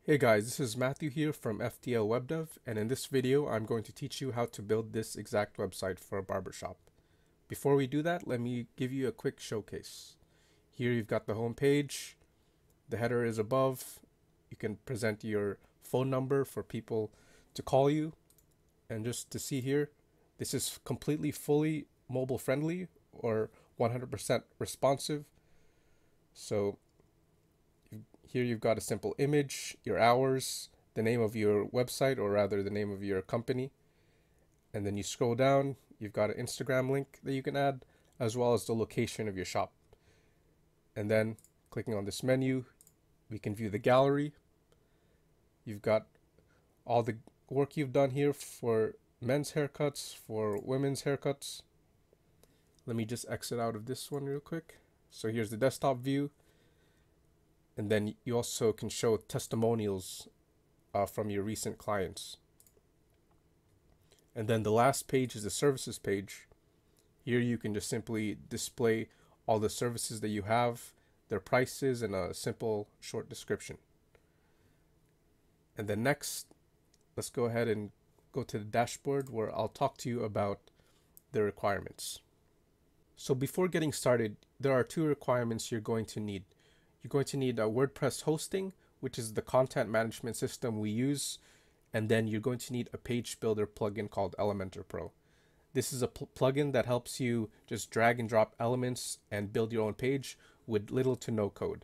Hey guys, this is Matthew here from FTL WebDev, and in this video I'm going to teach you how to build this exact website for a barbershop. Before we do that, let me give you a quick showcase. Here you've got the home page, the header is above, you can present your phone number for people to call you, and just to see here, this is completely fully mobile friendly or 100% responsive. So here you've got a simple image, your hours, the name of your website, or rather the name of your company. And then you scroll down, you've got an Instagram link that you can add, as well as the location of your shop. And then clicking on this menu, we can view the gallery. You've got all the work you've done here for men's haircuts, for women's haircuts. Let me just exit out of this one real quick. So here's the desktop view. And then you also can show testimonials from your recent clients. And then the last page is the services page. Here you can just simply display all the services that you have, their prices, and a simple short description. And then next, let's go ahead and go to the dashboard where I'll talk to you about the requirements. So before getting started, there are two requirements you're going to need. You're going to need a WordPress hosting, which is the content management system we use, and then you're going to need a page builder plugin called Elementor Pro. This is a plugin that helps you just drag and drop elements and build your own page with little to no code.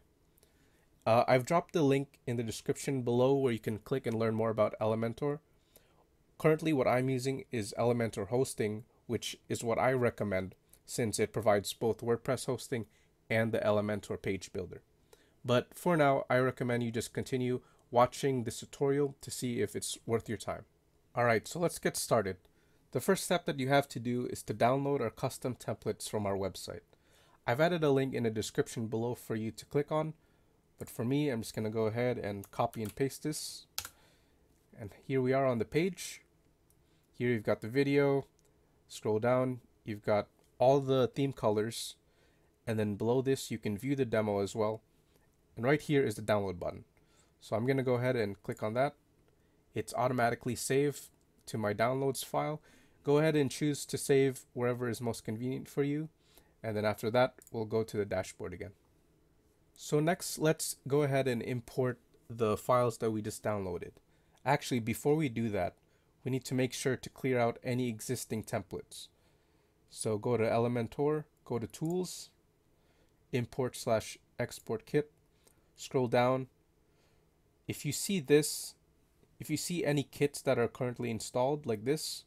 I've dropped the link in the description below where you can click and learn more about Elementor. Currently what I'm using is Elementor hosting, which is what I recommend since it provides both WordPress hosting and the Elementor page builder. But for now, I recommend you just continue watching this tutorial to see if it's worth your time. Alright, so let's get started. The first step that you have to do is to download our custom templates from our website. I've added a link in the description below for you to click on, but for me, I'm just going to go ahead and copy and paste this. And here we are on the page. Here you've got the video. Scroll down, you've got all the theme colors, and then below this you can view the demo as well. And right here is the download button. So I'm going to go ahead and click on that. It's automatically saved to my downloads file. Go ahead and choose to save wherever is most convenient for you. And then after that, we'll go to the dashboard again. So next, let's go ahead and import the files that we just downloaded. Actually, before we do that, we need to make sure to clear out any existing templates. So go to Elementor, go to Tools, Import/Export Kit. Scroll down. If you see any kits that are currently installed like this,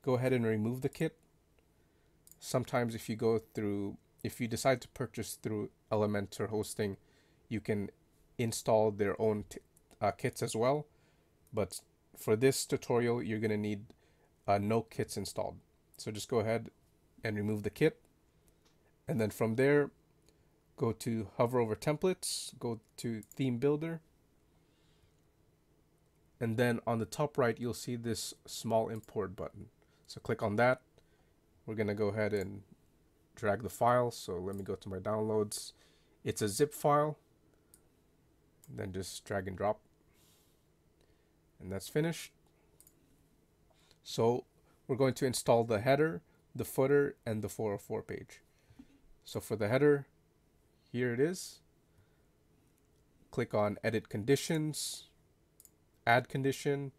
go ahead and remove the kit. Sometimes if you decide to purchase through Elementor hosting, you can install their own kits as well. But for this tutorial, you're going to need no kits installed. So just go ahead and remove the kit. And then from there, go to hover over templates, go to theme builder, and then on the top right you'll see this small import button. So click on that. We're gonna go ahead and drag the file. So let me go to my downloads. It's a zip file. Then just drag and drop, and that's finished. So we're going to install the header, the footer, and the 404 page. So for the header, here it is. Click on Edit Conditions, Add Condition.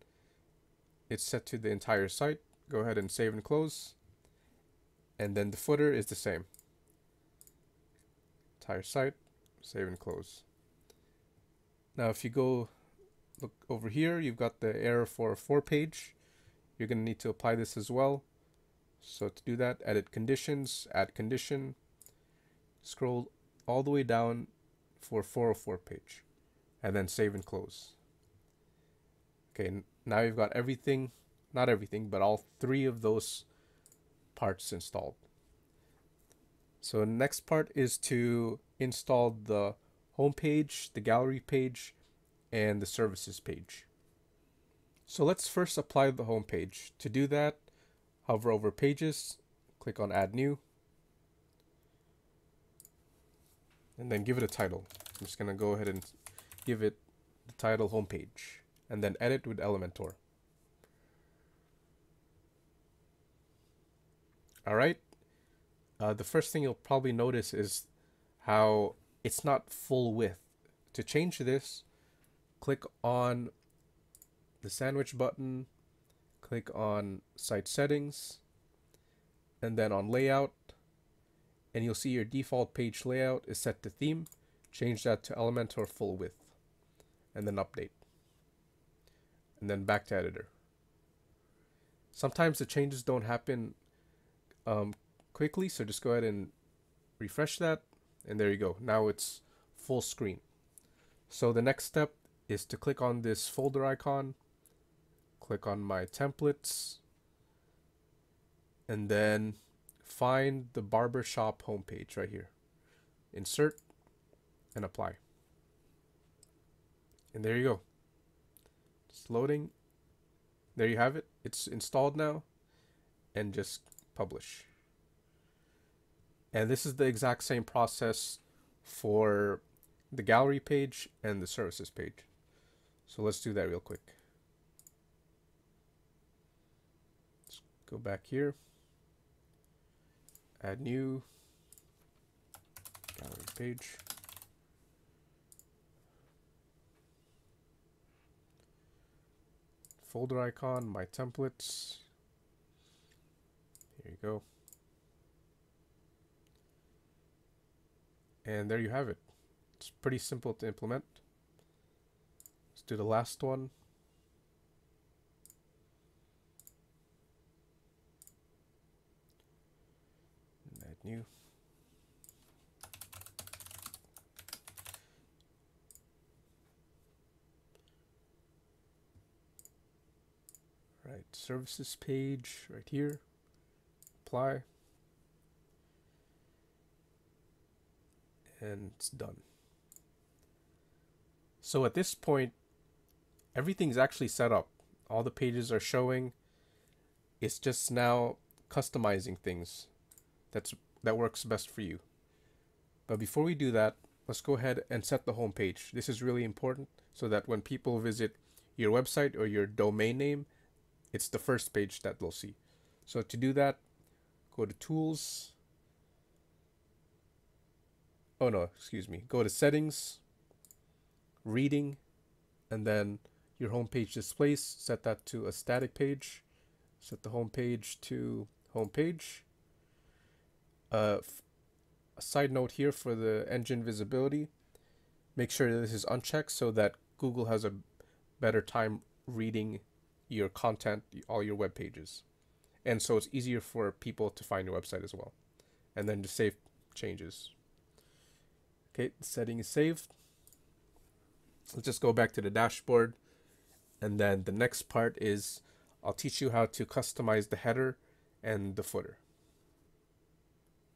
It's set to the entire site. Go ahead and save and close. And then the footer is the same. Entire site, save and close. Now if you go look over here, you've got the error 404 page. You're going to need to apply this as well. So to do that, Edit Conditions, Add Condition, scroll all the way down for 404 page, and then save and close. Okay, now you've got everything, not everything, but all three of those parts installed. So the next part is to install the home page, the gallery page, and the services page. So let's first apply the home page. To do that, hover over Pages, click on Add New, and then give it a title. I'm just going to go ahead and give it the title homepage, and then edit with Elementor. All right. The first thing you'll probably notice is how it's not full width. To change this, click on the sandwich button, click on site settings, and then on layout, and you'll see your default page layout is set to theme. Change that to Elementor full width, and then update, and then back to editor. Sometimes the changes don't happen quickly, so just go ahead and refresh that, and there you go. Now it's full screen. So the next step is to click on this folder icon, click on my templates, and then find the Barber Shop homepage right here. Insert and apply. And there you go. It's loading. There you have it. It's installed now. And just publish. And this is the exact same process for the gallery page and the services page. So let's do that real quick. Let's go back here. Add new gallery page. Folder icon, my templates. Here you go. And there you have it. It's pretty simple to implement. Let's do the last one. And add new. Right, services page right here. Apply. And it's done. So at this point, everything's actually set up. All the pages are showing. It's just now customizing things that works best for you. But before we do that, let's go ahead and set the home page. This is really important so that when people visit your website or your domain name, it's the first page that they'll see. So to do that, go to Tools. Oh no, excuse me. Go to Settings, Reading, and then your home page displays. Set that to a static page. Set the home page to home page. A side note here for the engine visibility. Make sure that this is unchecked so that Google has a better time reading your content, all your web pages. And so it's easier for people to find your website as well. And then just save changes. Okay, the setting is saved. Let's just go back to the dashboard. And then the next part is I'll teach you how to customize the header and the footer.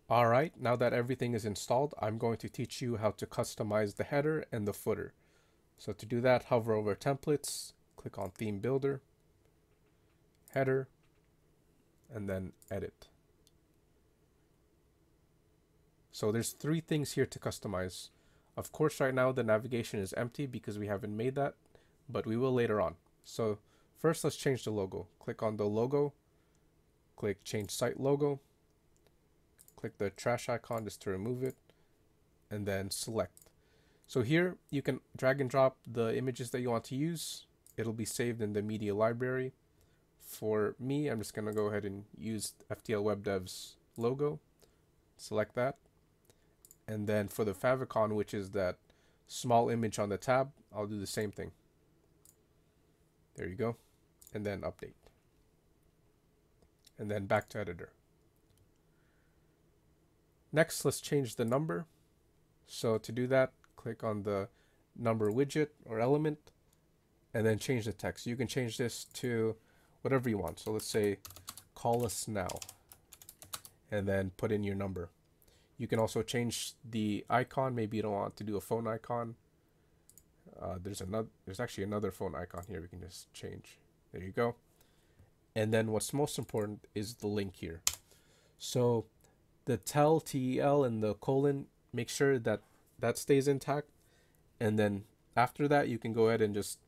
All right, now that everything is installed, I'm going to teach you how to customize the header and the footer. So to do that, hover over Templates, click on Theme Builder, Header, and then Edit. So there's three things here to customize. Of course, right now the navigation is empty because we haven't made that, but we will later on. So first, let's change the logo. Click on the logo, click Change Site Logo, click the trash icon just to remove it, and then select. So here you can drag and drop the images that you want to use. It'll be saved in the media library. For me, I'm just going to go ahead and use FTL Web Dev's logo. Select that. And then for the favicon, which is that small image on the tab, I'll do the same thing. There you go. And then update. And then back to editor. Next, let's change the number. So to do that, click on the number widget or element and then change the text. You can change this to whatever you want. So let's say call us now and then put in your number. You can also change the icon. Maybe you don't want to do a phone icon. There's actually another phone icon here we can just change. There you go. And then what's most important is the link here. So the tel, and the colon, make sure that that stays intact. And then after that, you can go ahead and just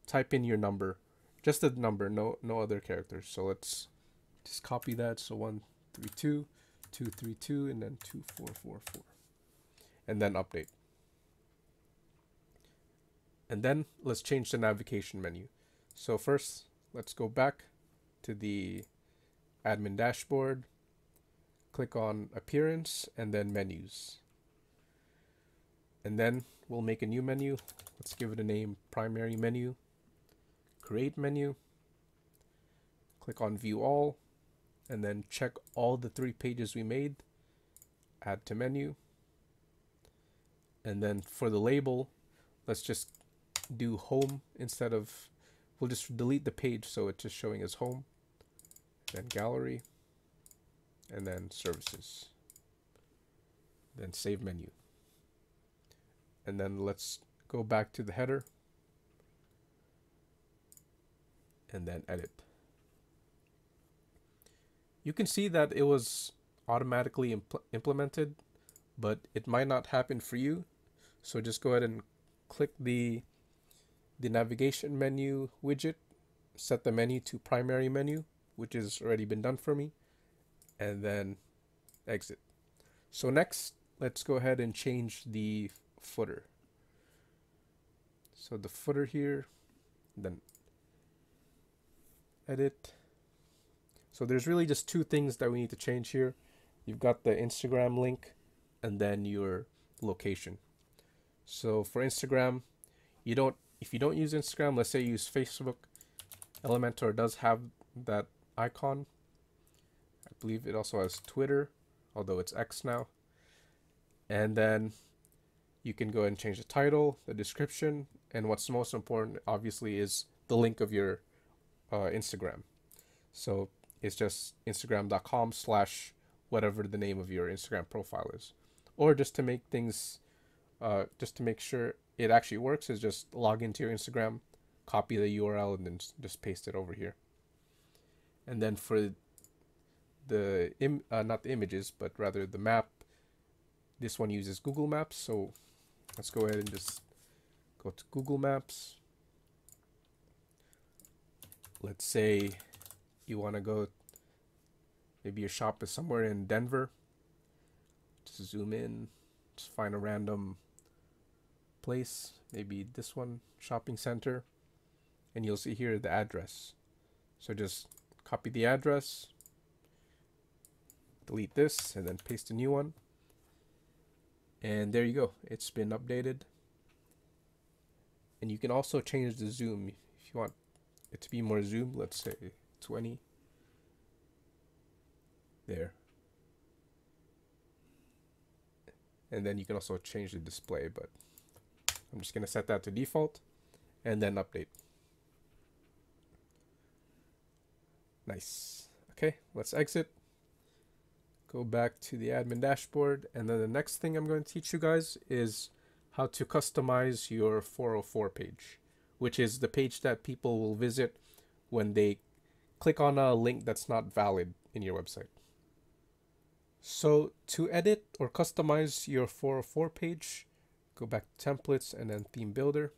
type in your number, just the number, no other characters. So let's just copy that. So 132, 232, and then 2444, and then update. And then let's change the navigation menu. So first, let's go back to the admin dashboard, click on appearance, and then menus. And then we'll make a new menu. Let's give it a name, primary menu, create menu, click on view all, and then check all the 3 pages we made, add to menu. And then for the label, let's just do home instead of, we'll just delete the page so it's just showing as home, then gallery, and then services, then save menu. And then let's go back to the header and then edit. You can see that it was automatically implemented, but it might not happen for you. So just go ahead and click the navigation menu widget, set the menu to primary menu, which has already been done for me, and then exit. So next, let's go ahead and change the footer. So the footer here, then edit. So there's really just 2 things that we need to change here. You've got the Instagram link and then your location. So for Instagram, if you don't use Instagram, let's say you use Facebook, Elementor does have that icon. I believe it also has Twitter, although it's X now. And then you can go ahead and change the title, the description, and what's most important, obviously, is the link of your Instagram. So it's just instagram.com/whatever the name of your Instagram profile is. Or just to make things, just to make sure it actually works, is just log into your Instagram, copy the URL, and then just paste it over here. And then for the, not the images, but rather the map, this one uses Google Maps. So let's go ahead and just go to Google Maps. Let's say you want to go, maybe your shop is somewhere in Denver. Just zoom in, just find a random place, maybe this one, shopping center, and you'll see here the address. So just copy the address, delete this, and then paste a new one. And there you go, it's been updated. And you can also change the zoom if you want it to be more zoomed. Let's say 20. There. And then you can also change the display, but I'm just going to set that to default and then update. Nice. Okay, let's exit. Go back to the admin dashboard, and then the next thing I'm going to teach you guys is how to customize your 404 page, which is the page that people will visit when they click on a link that's not valid in your website. So to edit or customize your 404 page, go back to templates and then theme builder.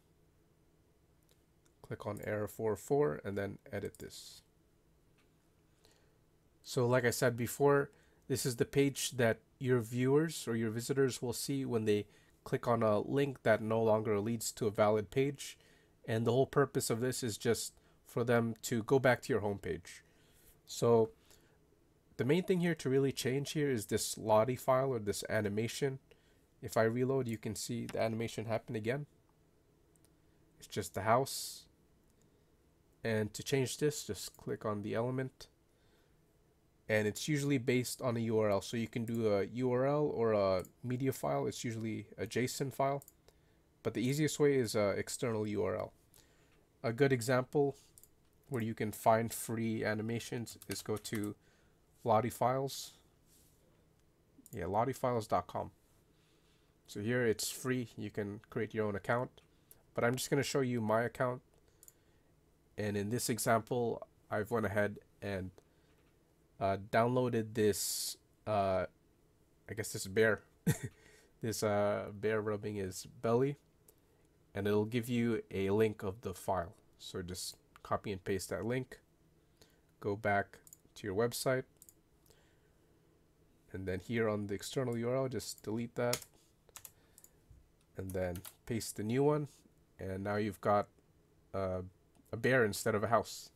Click on error 404 and then edit this. So like I said before, this is the page that your viewers or your visitors will see when they click on a link that no longer leads to a valid page. And the whole purpose of this is just for them to go back to your home page. So the main thing here to really change here is this Lottie file or this animation. If I reload, you can see the animation happen again. It's just the house. And to change this, just click on the element. And it's usually based on a URL. So you can do a URL or a media file. It's usually a JSON file. But the easiest way is an external URL. A good example where you can find free animations is go to Lottie Files. Yeah, lottiefiles.com. So here it's free. You can create your own account. But I'm just going to show you my account. And in this example, I've went ahead and downloaded this, I guess this bear. This bear rubbing his belly. and it'll give you a link of the file. So just copy and paste that link, go back to your website, and then here on the external URL, just delete that, and then paste the new one, and now you've got a bear instead of a house.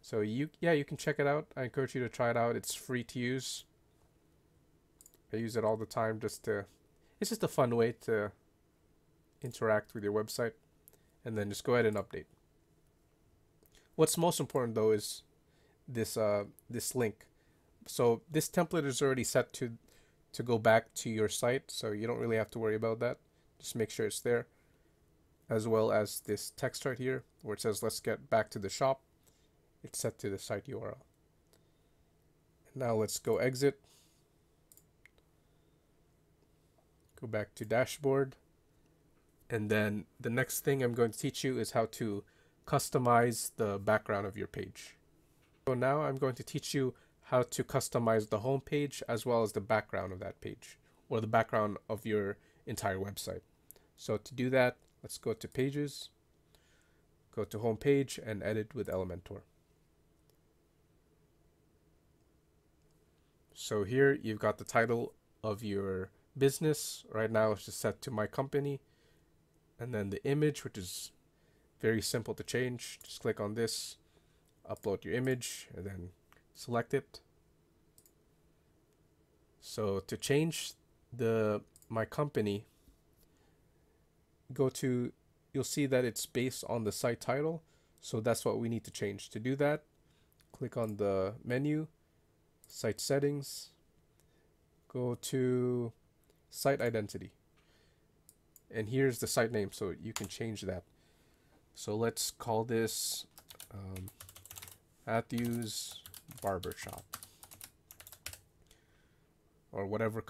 So you can check it out. I encourage you to try it out. It's free to use. I use it all the time it's just a fun way to interact with your website. And then just go ahead and update. What's most important though is this link. So this template is already set to go back to your site, so you don't really have to worry about that. Just make sure it's there, as well as this text right here where it says let's get back to the shop. It's set to the site URL. Now let's go exit. Go back to dashboard. And then the next thing I'm going to teach you is how to customize the background of your page. So now I'm going to teach you how to customize the home page as well as the background of that page, or the background of your entire website. So to do that, let's go to pages, go to home page, and edit with Elementor. So here you've got the title of your business. Right now it's just set to my company. And then the image, which is very simple to change. Just click on this, upload your image, and then select it. So to change my company, you'll see that it's based on the site title. So that's what we need to change. To do that, click on the menu, site settings, go to site identity. And here's the site name, so you can change that. So let's call this Matthew's Barber Shop, or whatever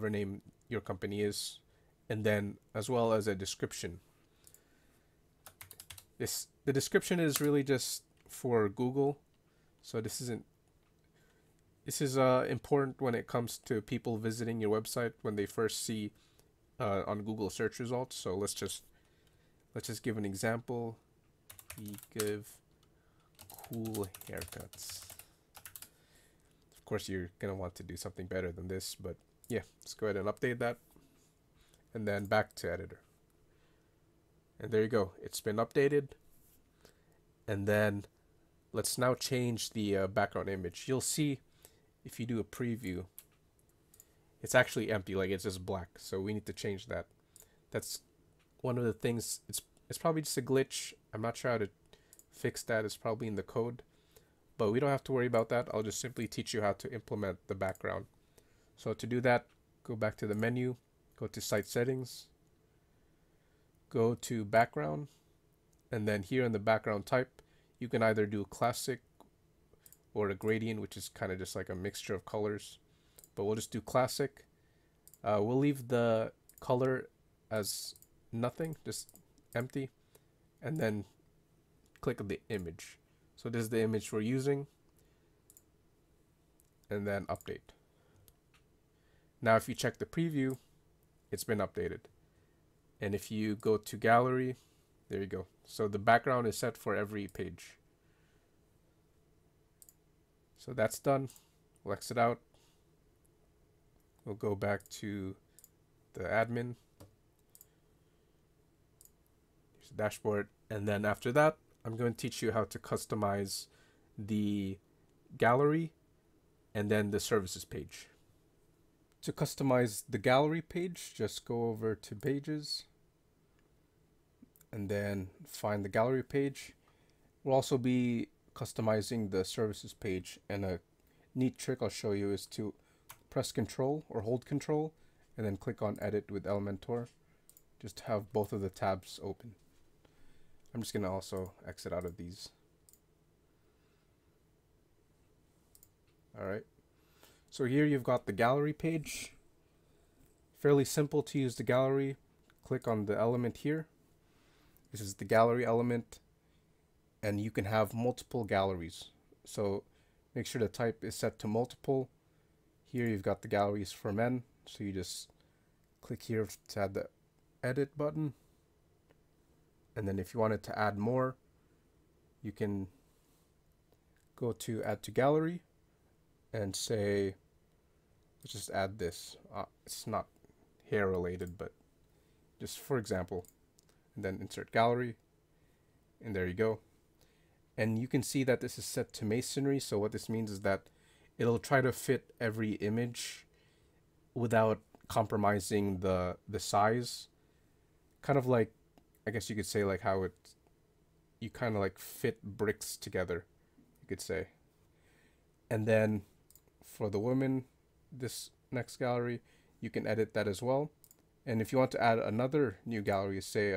name your company is, and then as well as a description. The description is really just for Google, so this is important when it comes to people visiting your website when they first see on Google search results. So let's just give an example. We give cool haircuts. Of course, you're gonna want to do something better than this, but yeah, let's go ahead and update that, and then back to editor. And there you go. It's been updated. And then let's now change the background image. You'll see if you do a preview, it's actually empty, like it's just black. So we need to change that. That's one of the things. It's probably just a glitch. I'm not sure how to fix that. It's probably in the code, but we don't have to worry about that. I'll just simply teach you how to implement the background. So to do that, go back to the menu, go to site settings, go to background, and then here in the background type, you can either do classic or a gradient, which is kind of just like a mixture of colors, but we'll just do classic. We'll leave the color as nothing, just empty, and then click on the image. So this is the image we're using, and then update. Now if you check the preview, it's been updated. And if you go to gallery, there you go. So the background is set for every page. So that's done. We'll exit out. We'll go back to the admin. Here's the dashboard. And then after that, I'm going to teach you how to customize the gallery and then the services page. To customize the gallery page, just go over to pages and then find the gallery page. We'll also be customizing the services page, and a neat trick I'll show you is to press Control or hold Control and then click on Edit with Elementor. Just to have both of the tabs open. I'm just going to also exit out of these. Alright, so here you've got the gallery page. Fairly simple to use the gallery. Click on the element here. This is the gallery element, and you can have multiple galleries. So make sure the type is set to multiple. Here you've got the galleries for men, so you just click here to add the edit button. And then if you wanted to add more, you can go to add to gallery and say, let's just add this. It's not hair related, but just for example, and then insert gallery, and there you go. And you can see that this is set to masonry. So what this means is that it'll try to fit every image without compromising the size. Kind of like, I guess you could say like how you kind of like fit bricks together, you could say. And then for the woman, this next gallery, you can edit that as well. And if you want to add another new gallery, say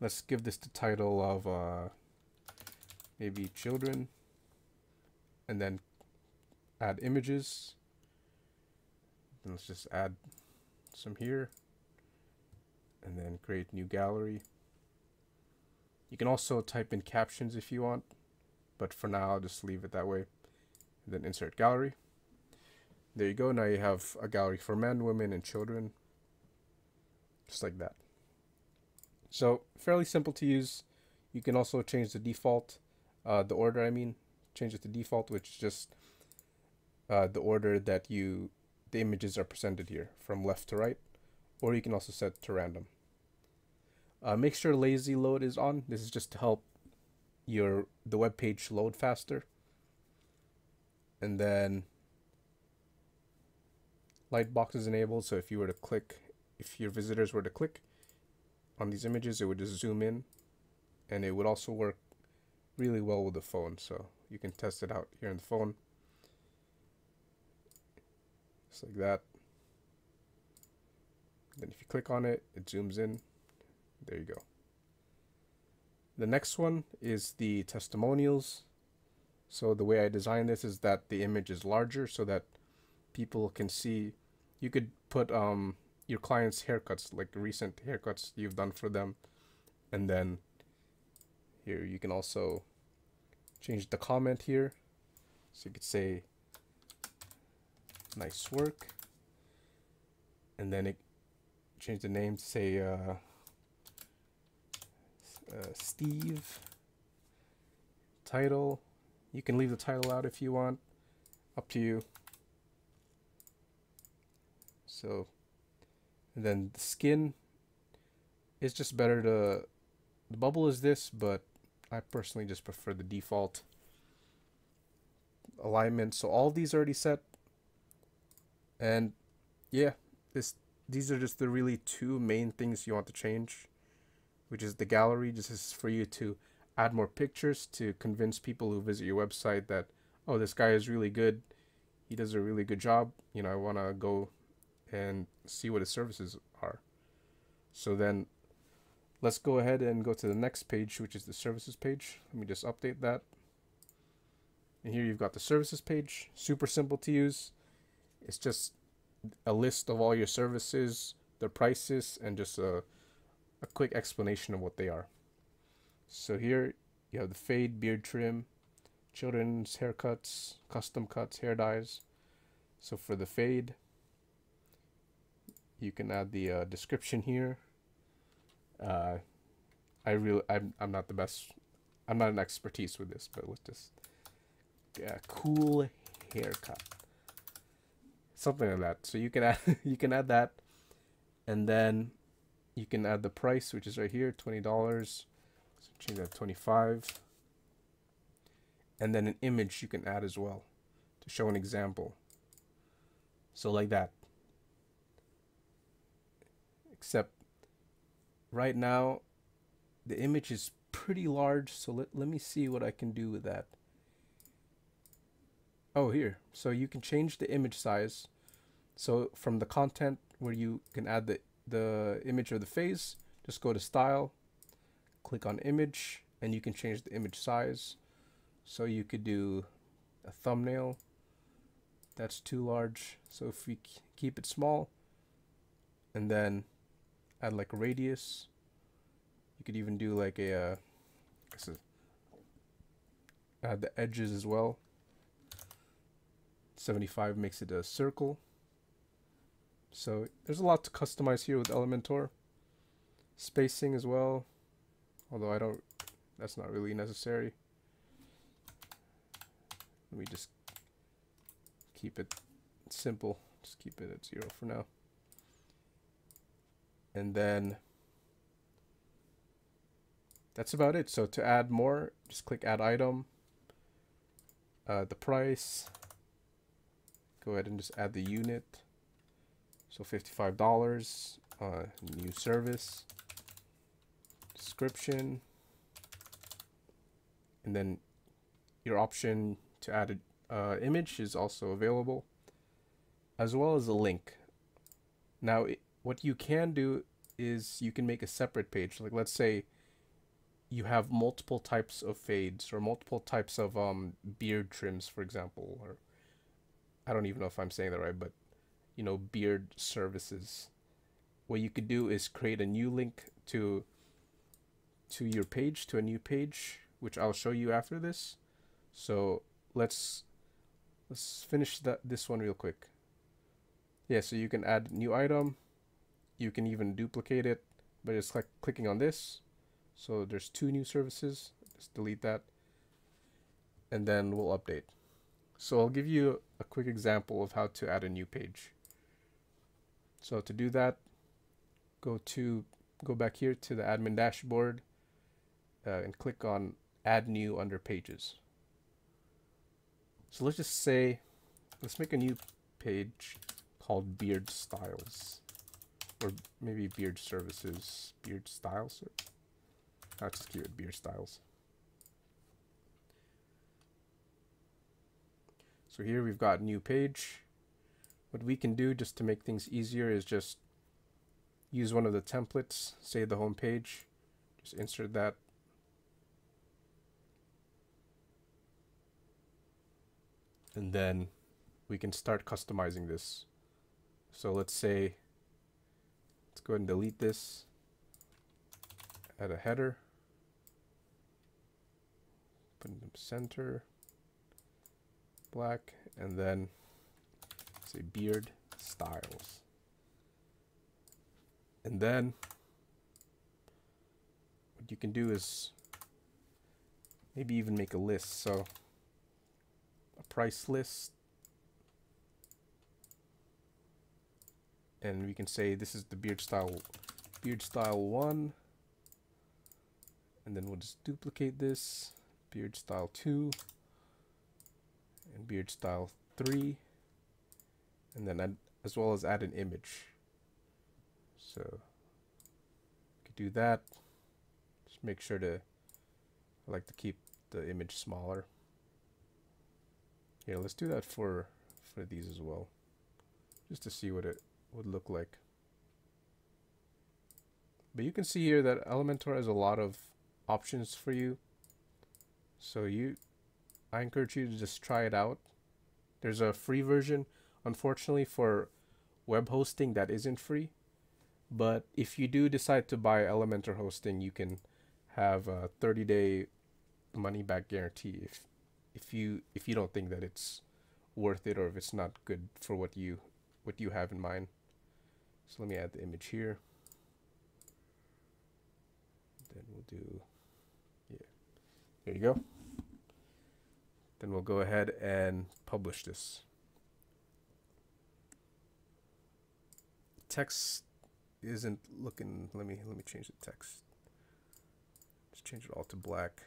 let's give this the title of maybe children, and then add images. And let's just add some here, and then create new gallery. You can also type in captions if you want, but for now I'll just leave it that way. And then insert gallery. There you go. Now you have a gallery for men, women, and children, just like that. So fairly simple to use. You can also change the default, the order, I mean, change it to default, which is just the order that the images are presented here from left to right, or you can also set to random. Make sure lazy load is on. This is just to help the web page load faster. And then lightbox is enabled, so if your visitors were to click on these images, it would just zoom in, and it would also work really well with the phone, so you can test it out here on the phone, just like that. Then if you click on it, it zooms in. There you go. The next one is the testimonials. So the way I designed this is that the image is larger so that people can see. You could put your clients' haircuts, like recent haircuts you've done for them, and then here you can also change the comment here, so you could say nice work, and then change the name to say Steve. Title, you can leave the title out if you want, up to you. So, and then the skin is just better the bubble is this, but I personally just prefer the default alignment. So all these are already set, and yeah, these are just the really two main things you want to change, which is the gallery. Just is for you to add more pictures to convince people who visit your website that, oh, this guy is really good, he does a really good job, you know, I want to go and see what his services are. So then let's go ahead and go to the next page, which is the services page. Let me just update that. And here you've got the services page. Super simple to use. It's just a list of all your services, their prices, and just a quick explanation of what they are. So here you have the fade, beard trim, children's haircuts, custom cuts, hair dyes. So for the fade, you can add the description here. I'm not the best. I'm not an expertise with this, but with this, cool haircut, something like that. So you can add you can add that, and then you can add the price, which is right here, $20. So change that to $25, and then an image you can add as well to show an example. So like that. Except right now the image is pretty large, so let me see what I can do with that. Oh, here. So you can change the image size. So from the content where you can add the image or the face, just go to style, click on image, and you can change the image size. So you could do a thumbnail. That's too large. So if we keep it small, and then add like a radius, you could even do like add the edges as well. 75 makes it a circle. So there's a lot to customize here with Elementor. Spacing as well, although that's not really necessary. Let me just keep it simple. Just keep it at 0 for now. And then that's about it. So to add more, just click add item. The price, go ahead and just add the unit. So $55, new service, description, and then your option to add an image is also available, as well as a link. Now, what you can do is you can make a separate page. Like, let's say you have multiple types of fades or multiple types of beard trims, for example, or I don't even know if I'm saying that right, but you know, beard services. What you could do is create a new link to your page, to a new page, which I'll show you after this. So let's finish this one real quick. Yeah, so you can add new item. You can even duplicate it by just clicking on this. So there's 2 new services. Just delete that, and then we'll update. So I'll give you a quick example of how to add a new page. So to do that, go back here to the admin dashboard and click on add new under pages. So let's just say, let's make a new page called beard styles, or maybe beard services, beard styles. I'll just keep it beard styles. So here we've got new page. What we can do just to make things easier is just use one of the templates, say the home page, just insert that. And then we can start customizing this. So let's say, let's go ahead and delete this, add a header, put in the center, black, and then say beard styles. And then what you can do is maybe even make a list. So a price list, and we can say this is the beard style 1, and then we'll just duplicate this, beard style 2 and beard style 3, and then as well as add an image. So you could do that. Just make sure to, I like to keep the image smaller. Here, let's do that for these as well, just to see what it would look like. But you can see here that Elementor has a lot of options for you. So I encourage you to just try it out. There's a free version. Unfortunately, for web hosting, that isn't free. But if you do decide to buy Elementor hosting, you can have a 30-day money-back guarantee if you don't think that it's worth it, or if it's not good for what you have in mind. So let me add the image here. Then we'll do, yeah, there you go. Then we'll go ahead and publish this. Text isn't looking, let me change the text. Just change it all to black.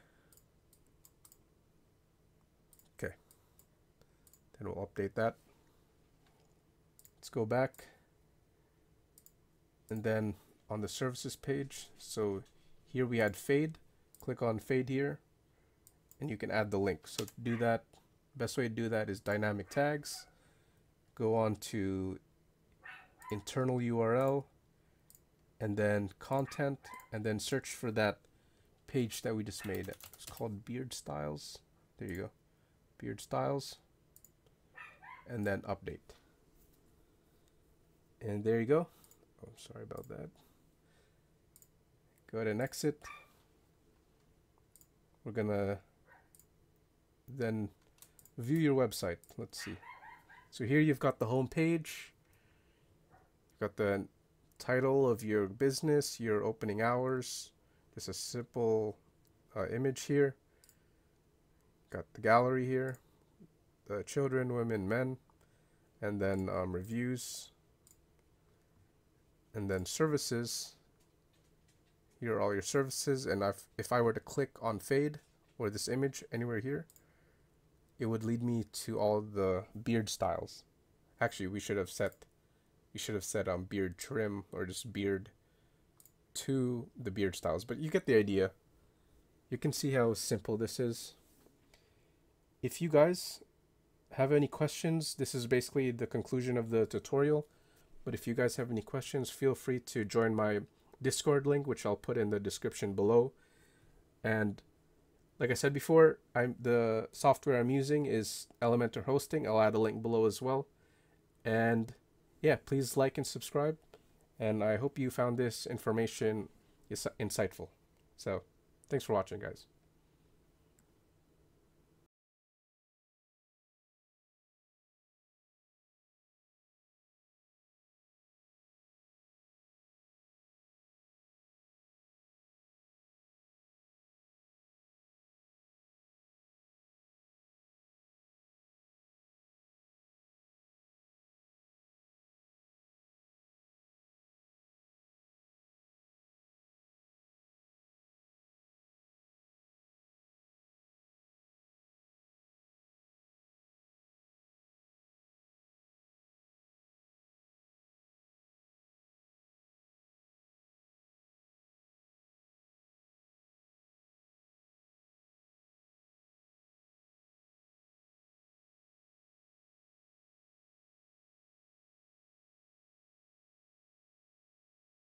Okay. Then we'll update that. Let's go back. And then on the services page, so here we had fade. Click on fade here, and you can add the link. So to do that, best way to do that is dynamic tags. Go on to internal URL, and then content, and then search for that page that we just made. It's called beard styles. There you go, beard styles, and then update. And there you go. Oh, sorry about that. Go ahead and exit. We're gonna then view your website. Let's see. So here you've got the home page. Got the title of your business, your opening hours. Just a simple image here. Got the gallery here, the children, women, men, and then reviews, and then services. Here are all your services, and if I were to click on fade or this image anywhere here, it would lead me to all the beard styles. Actually, we should have said beard trim or just beard to the beard styles, but you get the idea. You can see how simple this is. If you guys have any questions, this is basically the conclusion of the tutorial. But if you guys have any questions, feel free to join my Discord link, which I'll put in the description below. And like I said before, the software I'm using is Elementor Hosting. I'll add a link below as well. And yeah, please like and subscribe. And I hope you found this information insightful. So thanks for watching, guys.